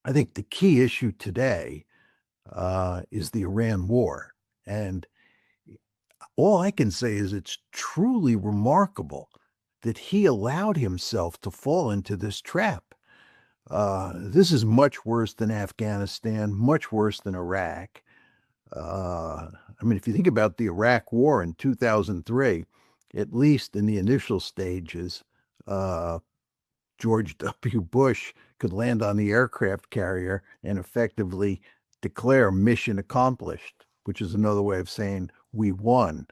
I think the key issue today is the Iran war. And all I can say is it's truly remarkable that he allowed himself to fall into this trap. This is much worse than Afghanistan, much worse than Iraq. I mean, if you think about the Iraq war in 2003, at least in the initial stages, George W. Bush could land on the aircraft carrier and effectively declare mission accomplished, which is another way of saying we won.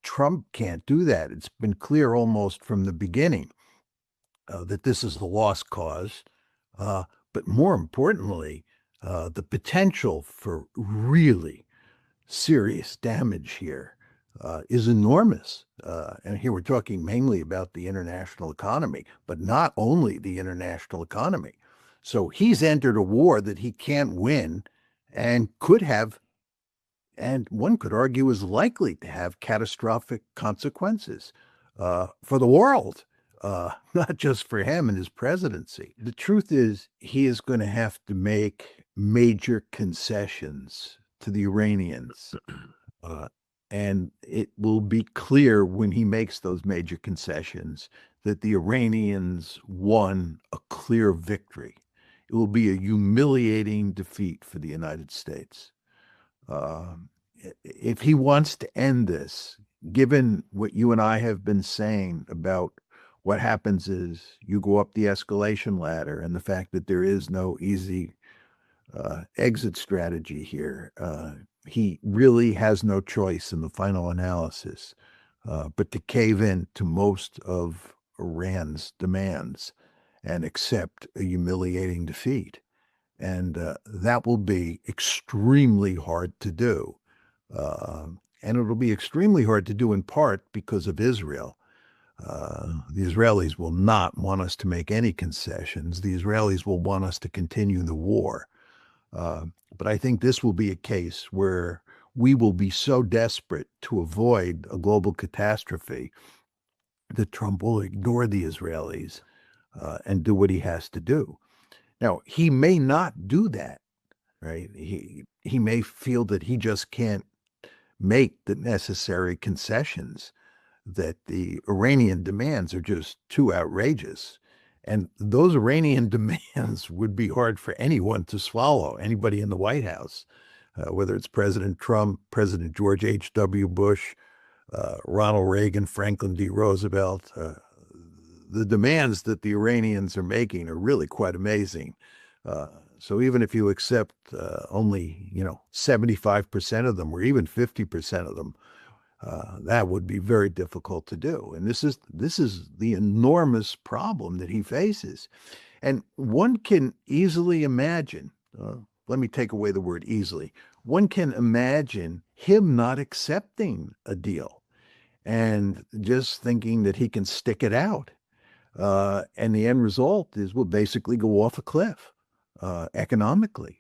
Trump can't do that. It's been clear almost from the beginning that this is a lost cause. But more importantly, the potential for really serious damage here is enormous. And here we're talking mainly about the international economy, but not only the international economy. So he's entered a war that he can't win and could have, and one could argue is likely to have catastrophic consequences for the world, not just for him and his presidency. The truth is, he is going to have to make major concessions to the Iranians. And it will be clear when he makes those major concessions that the Iranians won a clear victory. It will be a humiliating defeat for the United States. If he wants to end this, given what you and I have been saying about what happens is you go up the escalation ladder and the fact that there is no easy exit strategy here, he really has no choice in the final analysis but to cave in to most of Iran's demands and accept a humiliating defeat. And that will be extremely hard to do. And it'll be extremely hard to do in part because of Israel. The Israelis will not want us to make any concessions. The Israelis will want us to continue the war. But I think this will be a case where we will be so desperate to avoid a global catastrophe that Trump will ignore the Israelis and do what he has to do. Now, he may not do that, right? He may feel that he just can't make the necessary concessions, that the Iranian demands are just too outrageous. And those Iranian demands would be hard for anyone to swallow, anybody in the White House, whether it's President Trump, President George H.W. Bush, Ronald Reagan, Franklin D. Roosevelt. The demands that the Iranians are making are really quite amazing. So even if you accept only, 75% of them or even 50% of them, that would be very difficult to do. And this is the enormous problem that he faces. And one can easily imagine, let me take away the word easily, one can imagine him not accepting a deal and just thinking that he can stick it out. And the end result is we'll basically go off a cliff economically.